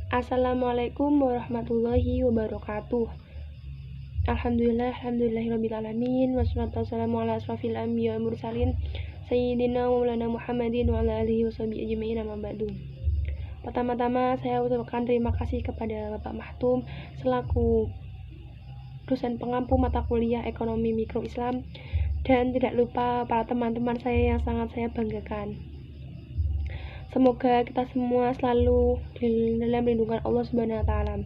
Assalamualaikum warahmatullahi wabarakatuh. Alhamdulillahirabbil alamin wassalatu wassalamu ala asrofil anbiya'i wal mursalin sayyidina wa maulana Muhammadin wa ala alihi washabihi ajmain amma ba'du. Pertama-tama saya ucapkan terima kasih kepada Bapak Mahtum selaku dosen pengampu mata kuliah Ekonomi Mikro Islam, dan tidak lupa para teman-teman saya yang sangat saya banggakan. Semoga kita semua selalu dalam lindungan Allah Subhanahu wa taala.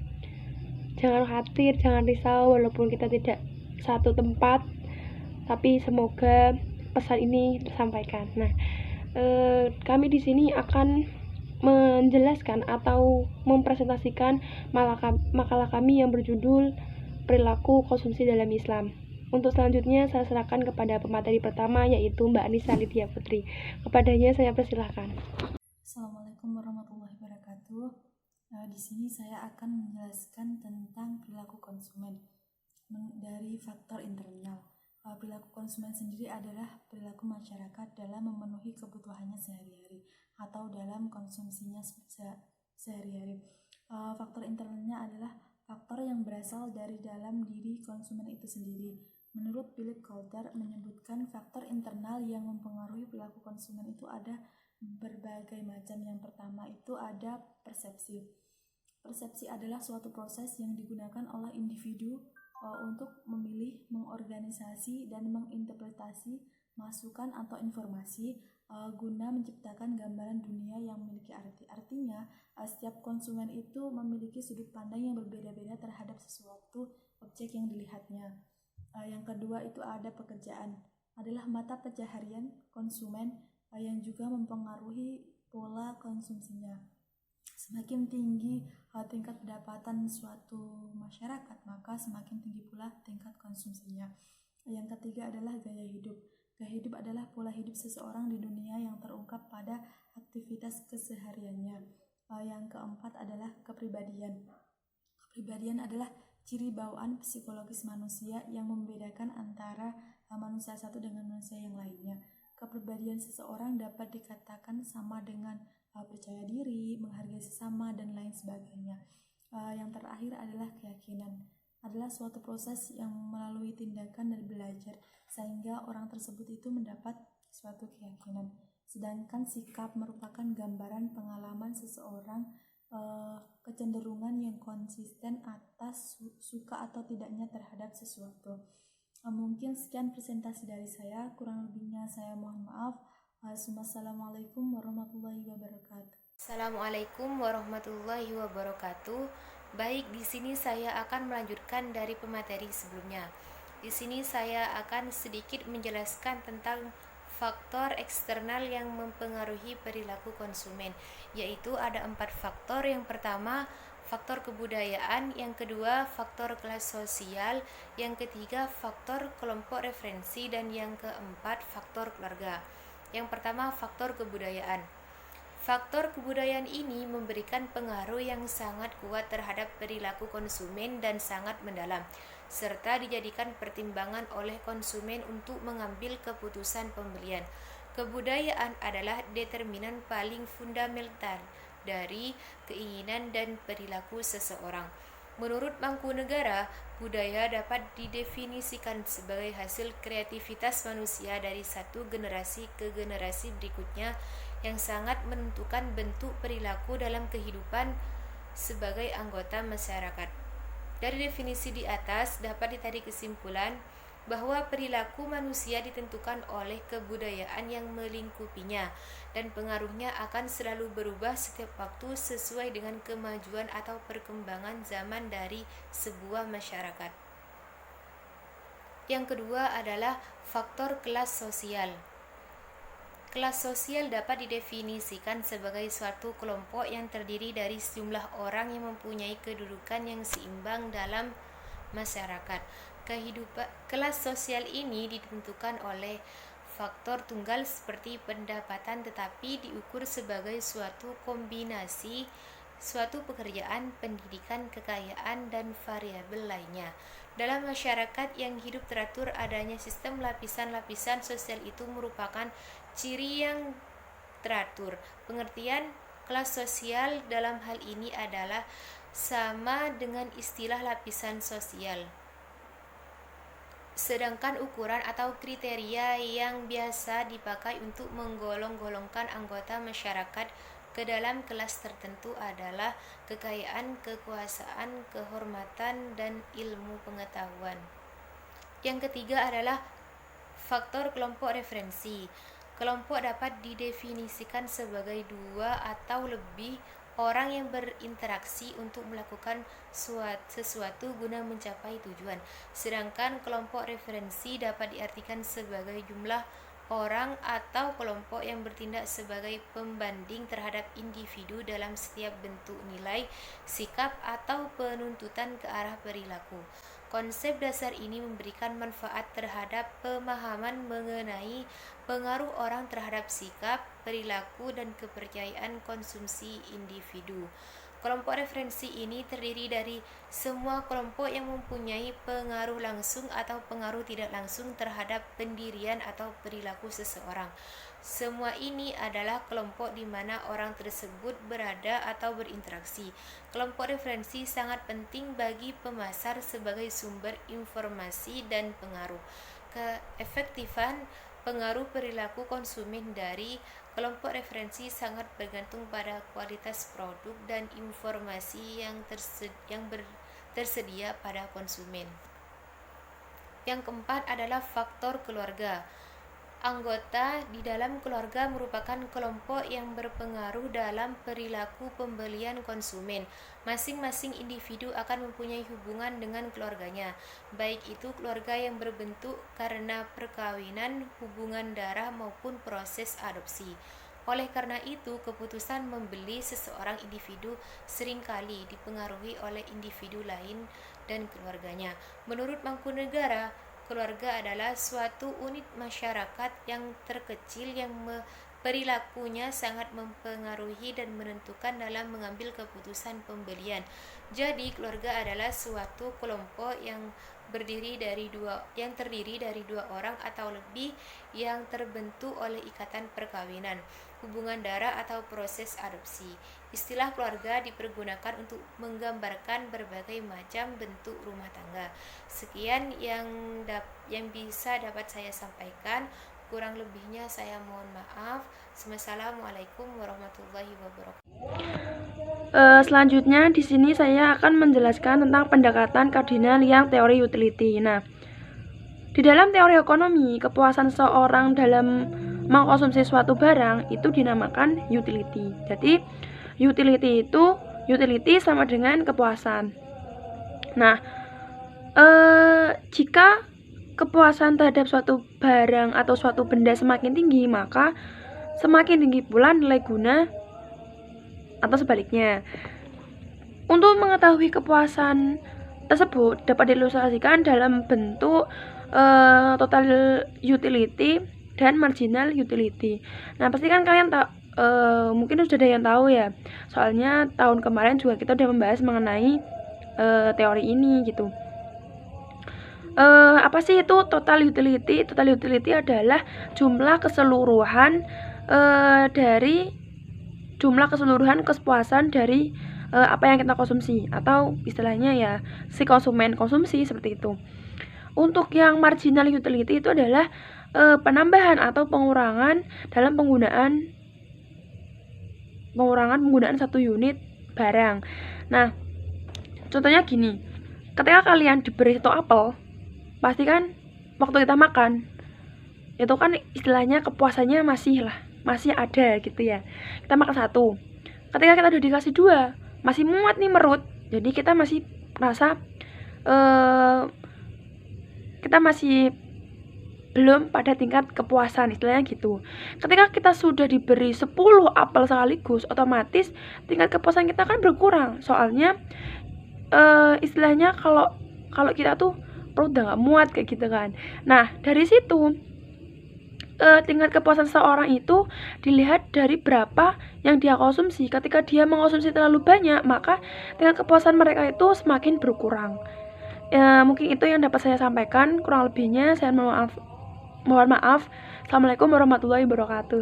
Jangan khawatir, jangan risau walaupun kita tidak satu tempat, tapi semoga pesan ini tersampaikan. Kami di sini akan menjelaskan atau mempresentasikan makalah kami yang berjudul Perilaku Konsumsi dalam Islam. Untuk selanjutnya saya serahkan kepada pemateri pertama, yaitu Mbak Anissa Lydia Putri. Kepadanya saya persilahkan. Assalamualaikum warahmatullahi wabarakatuh. Di sini saya akan menjelaskan tentang perilaku konsumen dari faktor internal. Perilaku konsumen sendiri adalah perilaku masyarakat dalam memenuhi kebutuhannya sehari-hari atau dalam konsumsinya sehari-hari. Faktor internalnya adalah faktor yang berasal dari dalam diri konsumen itu sendiri. Menurut Philip Kotler menyebutkan faktor internal yang mempengaruhi perilaku konsumen itu ada berbagai macam. Yang pertama itu ada persepsi. Persepsi adalah suatu proses yang digunakan oleh individu untuk memilih, mengorganisasi, dan menginterpretasi masukan atau informasi guna menciptakan gambaran dunia yang memiliki arti. Artinya, setiap konsumen itu memiliki sudut pandang yang berbeda-beda terhadap sesuatu objek yang dilihatnya. Yang kedua itu ada pekerjaan. Adalah mata pencaharian konsumen yang juga mempengaruhi pola konsumsinya. Semakin tinggi tingkat pendapatan suatu masyarakat, maka semakin tinggi pula tingkat konsumsinya. Yang ketiga adalah gaya hidup. Gaya hidup adalah pola hidup seseorang di dunia yang terungkap pada aktivitas kesehariannya. Yang keempat adalah kepribadian. Kepribadian adalah ciri bawaan psikologis manusia yang membedakan antara manusia satu dengan manusia yang lainnya. Kepribadian seseorang dapat dikatakan sama dengan percaya diri, menghargai sesama, dan lain sebagainya. Yang terakhir adalah keyakinan. Adalah suatu proses yang melalui tindakan dan belajar sehingga orang tersebut itu mendapat suatu keyakinan. Sedangkan sikap merupakan gambaran pengalaman seseorang, kecenderungan yang konsisten atas suka atau tidaknya terhadap sesuatu. Mungkin sekian presentasi dari saya, kurang lebihnya saya mohon maaf. Assalamualaikum warahmatullahi wabarakatuh. Assalamualaikum warahmatullahi wabarakatuh. Baik, di sini saya akan melanjutkan dari pemateri sebelumnya. Di sini saya akan sedikit menjelaskan tentang faktor eksternal yang mempengaruhi perilaku konsumen, yaitu ada 4 faktor. Yang pertama, faktor kebudayaan, yang kedua faktor kelas sosial, yang ketiga faktor kelompok referensi, dan yang keempat faktor keluarga. Yang pertama, faktor kebudayaan. Faktor kebudayaan ini memberikan pengaruh yang sangat kuat terhadap perilaku konsumen dan sangat mendalam, serta dijadikan pertimbangan oleh konsumen untuk mengambil keputusan pembelian. Kebudayaan adalah determinan paling fundamental dari keinginan dan perilaku seseorang. Menurut Mangkunegara, budaya dapat didefinisikan sebagai hasil kreativitas manusia dari satu generasi ke generasi berikutnya yang sangat menentukan bentuk perilaku dalam kehidupan sebagai anggota masyarakat. Dari definisi di atas dapat ditarik kesimpulan bahwa perilaku manusia ditentukan oleh kebudayaan yang melingkupinya, dan pengaruhnya akan selalu berubah setiap waktu sesuai dengan kemajuan atau perkembangan zaman dari sebuah masyarakat. Yang kedua adalah faktor kelas sosial. Kelas sosial dapat didefinisikan sebagai suatu kelompok yang terdiri dari sejumlah orang yang mempunyai kedudukan yang seimbang dalam masyarakat. Kelas sosial ini ditentukan oleh faktor tunggal seperti pendapatan, tetapi diukur sebagai suatu kombinasi suatu pekerjaan, pendidikan, kekayaan, dan variabel lainnya. Dalam masyarakat yang hidup teratur, adanya sistem lapisan-lapisan sosial itu merupakan ciri yang teratur. Pengertian Kelas sosial dalam hal ini adalah sama dengan istilah lapisan sosial. Sedangkan ukuran atau kriteria yang biasa dipakai untuk menggolong-golongkan anggota masyarakat ke dalam kelas tertentu adalah kekayaan, kekuasaan, kehormatan, dan ilmu pengetahuan. Yang ketiga adalah faktor kelompok referensi. Kelompok dapat didefinisikan sebagai dua atau lebih orang yang berinteraksi untuk melakukan sesuatu guna mencapai tujuan. Sedangkan kelompok referensi dapat diartikan sebagai jumlah orang atau kelompok yang bertindak sebagai pembanding terhadap individu dalam setiap bentuk nilai, sikap, atau penuntutan ke arah perilaku. Konsep dasar ini memberikan manfaat terhadap pemahaman mengenai pengaruh orang terhadap sikap, perilaku, dan kepercayaan konsumsi individu. Kelompok referensi ini terdiri dari semua kelompok yang mempunyai pengaruh langsung atau pengaruh tidak langsung terhadap pendirian atau perilaku seseorang. Semua ini adalah kelompok di mana orang tersebut berada atau berinteraksi. Kelompok referensi sangat penting bagi pemasar sebagai sumber informasi dan pengaruh. Keefektifan pengaruh perilaku konsumen dari kelompok referensi sangat bergantung pada kualitas produk dan informasi yang tersedia pada konsumen. Yang keempat adalah faktor keluarga. Anggota di dalam keluarga merupakan kelompok yang berpengaruh dalam perilaku pembelian konsumen. Masing-masing individu akan mempunyai hubungan dengan keluarganya, baik itu keluarga yang berbentuk karena perkawinan, hubungan darah, maupun proses adopsi. Oleh karena itu, keputusan membeli seseorang individu seringkali dipengaruhi oleh individu lain dan keluarganya. Menurut Mangkunegara, keluarga adalah suatu unit masyarakat yang terkecil yang perilakunya sangat mempengaruhi dan menentukan dalam mengambil keputusan pembelian. Jadi, keluarga adalah suatu kelompok yang terdiri dari dua orang atau lebih yang terbentuk oleh ikatan perkawinan, hubungan darah, atau proses adopsi. Istilah keluarga dipergunakan untuk menggambarkan berbagai macam bentuk rumah tangga. Sekian yang bisa dapat saya sampaikan. Kurang lebihnya saya mohon maaf. Wassalamualaikum warahmatullahi wabarakatuh. Selanjutnya di sini saya akan menjelaskan tentang pendekatan kardinal yang teori utility. Nah, di dalam teori ekonomi, kepuasan seseorang dalam mengkonsumsi suatu barang itu dinamakan utility. Jadi, utility sama dengan kepuasan. Nah, jika kepuasan terhadap suatu barang atau suatu benda semakin tinggi, maka semakin tinggi pula nilai guna atau sebaliknya. Untuk mengetahui kepuasan tersebut dapat diilustrasikan dalam bentuk total utility dan marginal utility. Nah, pasti kan kalian mungkin sudah ada yang tahu ya. Soalnya tahun kemarin juga kita sudah membahas mengenai teori ini gitu. Apa sih itu total utility? Total utility adalah jumlah keseluruhan dari jumlah keseluruhan kepuasan dari apa yang kita konsumsi, atau istilahnya ya si konsumen konsumsi, seperti itu. Untuk yang marginal utility itu adalah penambahan atau pengurangan dalam penggunaan satu unit barang. Nah, contohnya gini, ketika kalian diberi satu apel, pasti kan waktu kita makan itu kan istilahnya kepuasannya masih ada gitu ya. Kita makan satu, ketika kita udah dikasih dua, masih muat nih perut, jadi kita masih merasa kita masih belum pada tingkat kepuasan, istilahnya gitu. Ketika kita sudah diberi 10 apel sekaligus, otomatis tingkat kepuasan kita kan berkurang. Soalnya istilahnya kalau kita tuh perut udah gak muat kayak gitu kan. Nah, dari situ tingkat kepuasan seseorang itu dilihat dari berapa yang dia konsumsi. Ketika dia mengkonsumsi terlalu banyak, maka tingkat kepuasan mereka itu semakin berkurang. Mungkin itu yang dapat saya sampaikan. Kurang lebihnya saya mohon maaf. Assalamualaikum warahmatullahi wabarakatuh.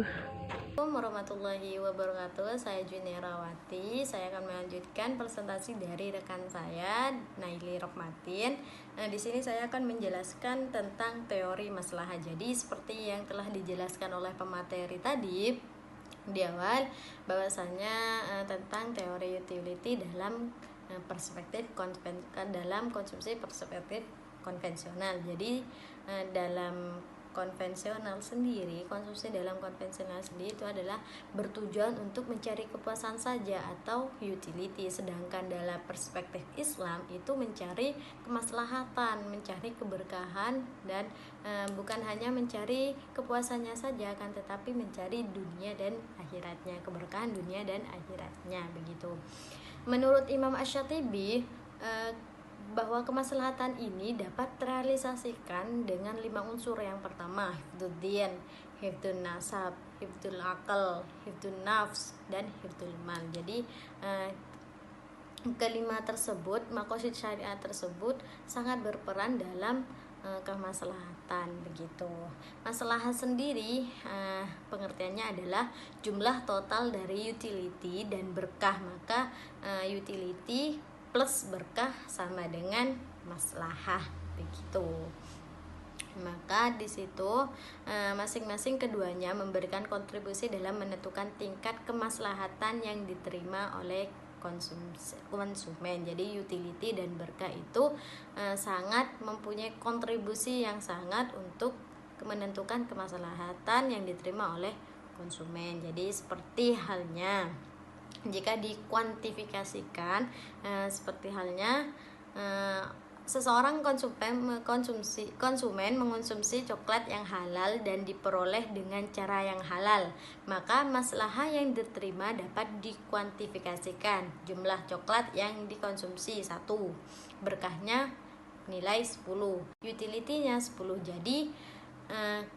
Assalamualaikum warahmatullahi wabarakatuh. Saya Junierawati. Saya akan melanjutkan presentasi dari rekan saya Naili Rohmatin. Nah, di sini saya akan menjelaskan tentang teori maslahah. Jadi seperti yang telah dijelaskan oleh pemateri tadi di awal, bahwasanya tentang teori utility dalam perspektif dalam konsumsi perspektif konvensional. Jadi dalam konvensional sendiri, konsumsi dalam konvensional sendiri itu adalah bertujuan untuk mencari kepuasan saja atau utility, sedangkan dalam perspektif Islam itu mencari kemaslahatan, mencari keberkahan, dan bukan hanya mencari kepuasannya saja, kan tetapi mencari dunia dan akhiratnya, keberkahan dunia dan akhiratnya, begitu. Menurut Imam Asy-Syatibi, bahwa kemaslahatan ini dapat terrealisasikan dengan 5 unsur. Yang pertama, hifdzud din, hifdzun nasab, hifdzul aql, hifdzun nafs, dan hifdzul mal. Jadi kelima tersebut, maqasid syariat tersebut sangat berperan dalam kemaslahatan, begitu. Maslahah sendiri pengertiannya adalah jumlah total dari utility dan berkah, maka utility plus berkah sama dengan maslahah, begitu. Maka di situ masing-masing keduanya memberikan kontribusi dalam menentukan tingkat kemaslahatan yang diterima oleh konsumen. Jadi utility dan berkah itu sangat mempunyai kontribusi yang sangat untuk menentukan kemaslahatan yang diterima oleh konsumen. Jadi seperti halnya jika dikuantifikasikan, seperti halnya seseorang konsumen mengonsumsi coklat yang halal dan diperoleh dengan cara yang halal, maka maslahah yang diterima dapat dikuantifikasikan. Jumlah coklat yang dikonsumsi 1, berkahnya nilai 10, utility-nya 10. Jadi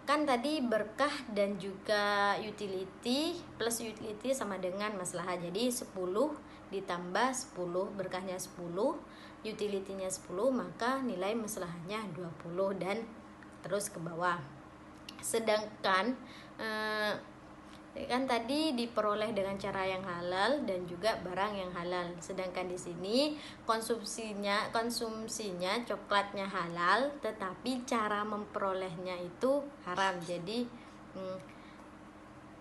kan tadi berkah dan juga utility plus utility sama dengan maslahah. Jadi 10 ditambah 10, berkahnya 10, utility-nya 10, maka nilai maslahahnya 20 dan terus ke bawah. Sedangkan kan tadi diperoleh dengan cara yang halal dan juga barang yang halal. Sedangkan di sini konsumsinya coklatnya halal, tetapi cara memperolehnya itu haram. Jadi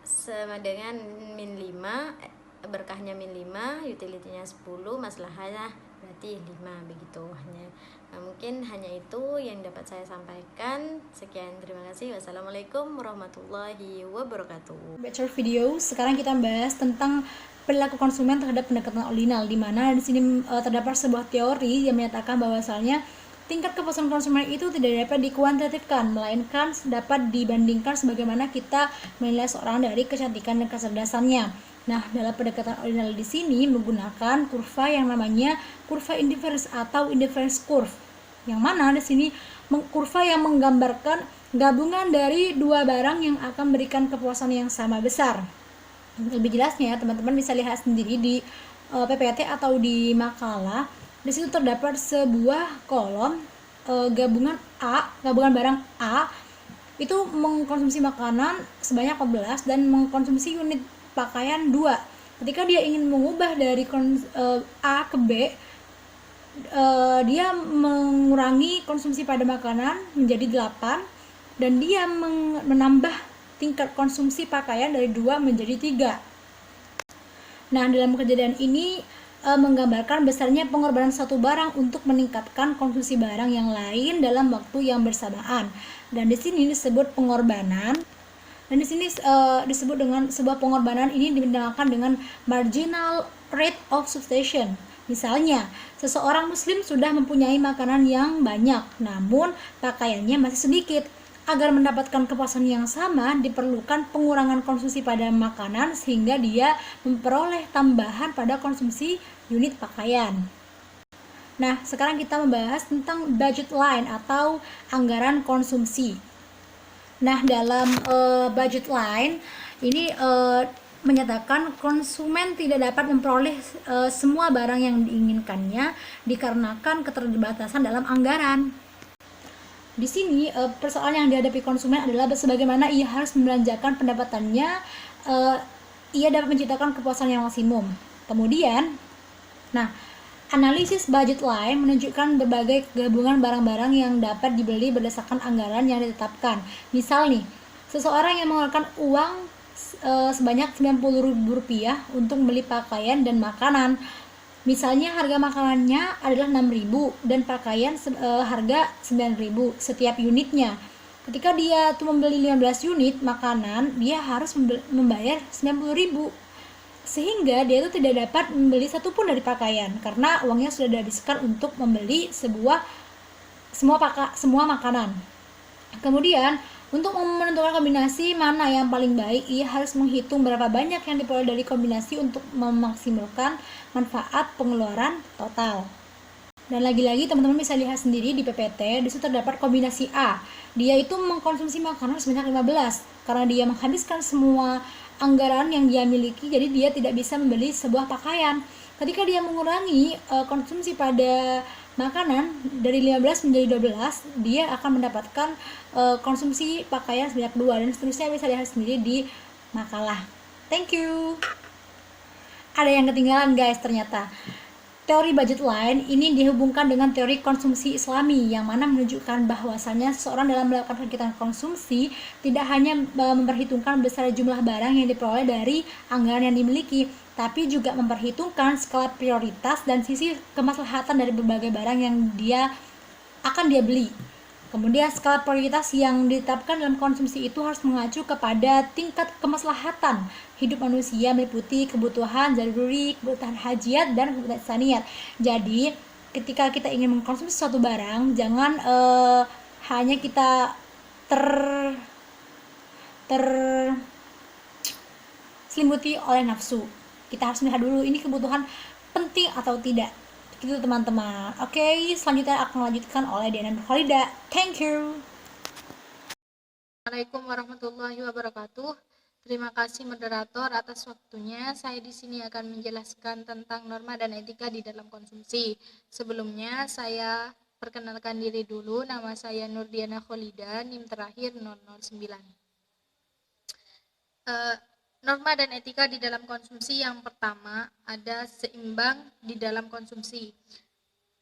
sama dengan min 5, berkahnya min 5, utility-nya 10, maslahahnya berarti 5, begitu. Mungkin hanya itu yang dapat saya sampaikan. Sekian, terima kasih. Wassalamualaikum warahmatullahi wabarakatuh. Bachelor video, sekarang kita bahas tentang perilaku konsumen terhadap pendekatan ordinal, di mana di sini terdapat sebuah teori yang menyatakan bahwasannya tingkat kepuasan konsumen itu tidak dapat dikuantitatifkan, melainkan dapat dibandingkan sebagaimana kita menilai seorang dari kecantikan dan kecerdasannya. Nah, dalam pendekatan ordinal di sini menggunakan kurva yang namanya kurva indifference atau indifference curve, yang mana di sini kurva yang menggambarkan gabungan dari dua barang yang akan memberikan kepuasan yang sama besar. Lebih jelasnya, teman-teman bisa lihat sendiri di PPT atau di makalah. Di situ terdapat sebuah kolom gabungan barang A itu mengkonsumsi makanan sebanyak 14 dan mengkonsumsi unit pakaian 2. Ketika dia ingin mengubah dari A ke B, dia mengurangi konsumsi pada makanan menjadi 8 dan dia menambah tingkat konsumsi pakaian dari 2 menjadi 3. Nah, dalam kejadian ini menggambarkan besarnya pengorbanan satu barang untuk meningkatkan konsumsi barang yang lain dalam waktu yang bersamaan. Dan di sini disebut pengorbanan. Dan di sini disebut dengan sebuah pengorbanan ini dinamakan dengan marginal rate of substitution. Misalnya, seseorang muslim sudah mempunyai makanan yang banyak, namun pakaiannya masih sedikit. Agar mendapatkan kepuasan yang sama, diperlukan pengurangan konsumsi pada makanan sehingga dia memperoleh tambahan pada konsumsi unit pakaian. Nah, sekarang kita membahas tentang budget line atau anggaran konsumsi. Nah, dalam budget line ini menyatakan konsumen tidak dapat memperoleh semua barang yang diinginkannya dikarenakan keterbatasan dalam anggaran. Di sini persoalan yang dihadapi konsumen adalah sebagaimana ia harus membelanjakan pendapatannya ia dapat menciptakan kepuasan yang maksimum. Kemudian, analisis budget line menunjukkan berbagai gabungan barang-barang yang dapat dibeli berdasarkan anggaran yang ditetapkan. Misal nih, seseorang yang mengeluarkan uang sebanyak Rp90.000 untuk membeli pakaian dan makanan. Misalnya harga makanannya adalah 6.000 dan pakaian harga 9.000 setiap unitnya. Ketika dia tuh membeli 15 unit makanan, dia harus membayar 90.000. Sehingga dia itu tidak dapat membeli satupun dari pakaian karena uangnya sudah dihabiskan untuk membeli semua makanan. Kemudian untuk menentukan kombinasi mana yang paling baik, ia harus menghitung berapa banyak yang diperoleh dari kombinasi untuk memaksimalkan manfaat pengeluaran total. Dan lagi-lagi teman-teman bisa lihat sendiri di PPT, di situ terdapat kombinasi A. Dia itu mengkonsumsi makanan sebanyak 15 karena dia menghabiskan semua anggaran yang dia miliki, jadi dia tidak bisa membeli sebuah pakaian. Ketika dia mengurangi konsumsi pada makanan dari 15 menjadi 12, dia akan mendapatkan konsumsi pakaian sebanyak 2 dan seterusnya, bisa lihat sendiri di makalah. Thank you. Ada yang ketinggalan guys ternyata. Teori budget line ini dihubungkan dengan teori konsumsi Islami yang mana menunjukkan bahwasannya seseorang dalam melakukan kegiatan konsumsi tidak hanya memperhitungkan besar jumlah barang yang diperoleh dari anggaran yang dimiliki, tapi juga memperhitungkan skala prioritas dan sisi kemaslahatan dari berbagai barang yang akan dia beli. Kemudian skala prioritas yang ditetapkan dalam konsumsi itu harus mengacu kepada tingkat kemaslahatan hidup manusia meliputi kebutuhan zaruri, kebutuhan hajiat, dan kebutuhan saniyat. Jadi ketika kita ingin mengkonsumsi suatu barang, jangan hanya kita terselimuti oleh nafsu. Kita harus melihat dulu ini kebutuhan penting atau tidak. Gitu teman-teman. Oke, selanjutnya akan melanjutkan oleh Diana Nurhalida. Thank you. Assalamualaikum warahmatullahi wabarakatuh. Terima kasih moderator atas waktunya. Saya di sini akan menjelaskan tentang norma dan etika di dalam konsumsi. Sebelumnya saya perkenalkan diri dulu. Nama saya Nurdiana Kholida, NIM terakhir 009. Norma dan etika di dalam konsumsi yang pertama ada seimbang di dalam konsumsi.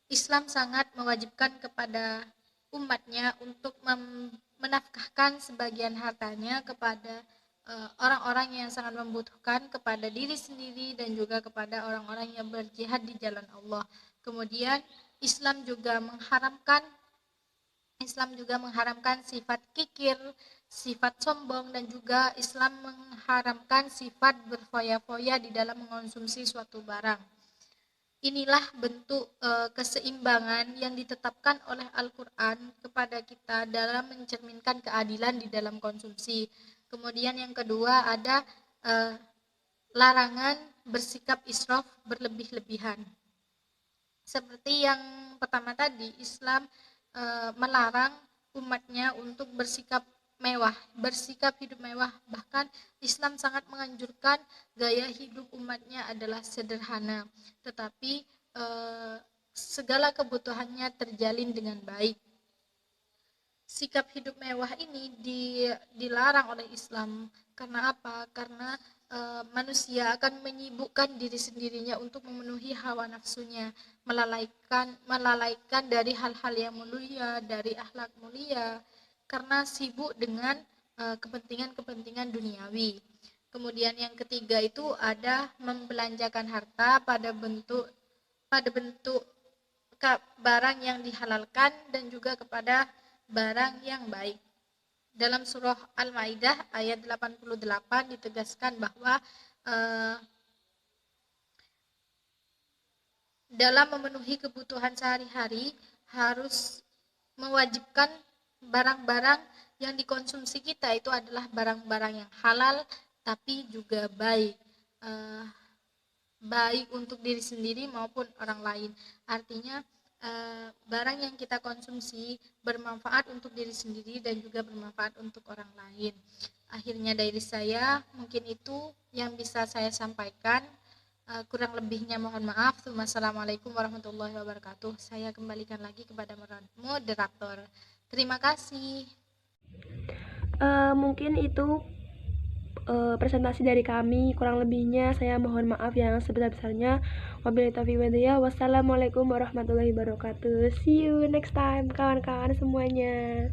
Islam sangat mewajibkan kepada umatnya untuk menafkahkan sebagian hartanya kepada orang-orang yang sangat membutuhkan, kepada diri sendiri dan juga kepada orang-orang yang berjihad di jalan Allah. Kemudian Islam juga mengharamkan sifat kikir, sifat sombong, dan juga Islam mengharamkan sifat berfoya-foya di dalam mengonsumsi suatu barang. Inilah bentuk keseimbangan yang ditetapkan oleh Al-Quran kepada kita dalam mencerminkan keadilan di dalam konsumsi. Kemudian yang kedua ada larangan bersikap israf, berlebih-lebihan. Seperti yang pertama tadi, Islam melarang umatnya untuk bersikap mewah, bersikap hidup mewah. Bahkan Islam sangat menganjurkan gaya hidup umatnya adalah sederhana, tetapi segala kebutuhannya terjalin dengan baik. Sikap hidup mewah ini dilarang oleh Islam. Karena apa? Karena manusia akan menyibukkan diri sendirinya untuk memenuhi hawa nafsunya, melalaikan dari hal-hal yang mulia, dari akhlak mulia, karena sibuk dengan kepentingan-kepentingan duniawi. Kemudian yang ketiga itu ada membelanjakan harta pada bentuk barang yang dihalalkan dan juga kepada barang yang baik. Dalam surah Al-Maidah ayat 88 ditegaskan bahwa dalam memenuhi kebutuhan sehari-hari harus mewajibkan barang-barang yang dikonsumsi kita itu adalah barang-barang yang halal tapi juga baik, baik untuk diri sendiri maupun orang lain. Artinya barang yang kita konsumsi bermanfaat untuk diri sendiri dan juga bermanfaat untuk orang lain. Akhirnya dari saya mungkin itu yang bisa saya sampaikan. Kurang lebihnya mohon maaf. Wassalamualaikum warahmatullahi wabarakatuh. Saya kembalikan lagi kepada moderator. Terima kasih. Mungkin itu presentasi dari kami. Kurang lebihnya saya mohon maaf yang sebesar-besarnya. Wabillahi taufiq wal hidayah. Wassalamualaikum warahmatullahi wabarakatuh. See you next time kawan-kawan semuanya.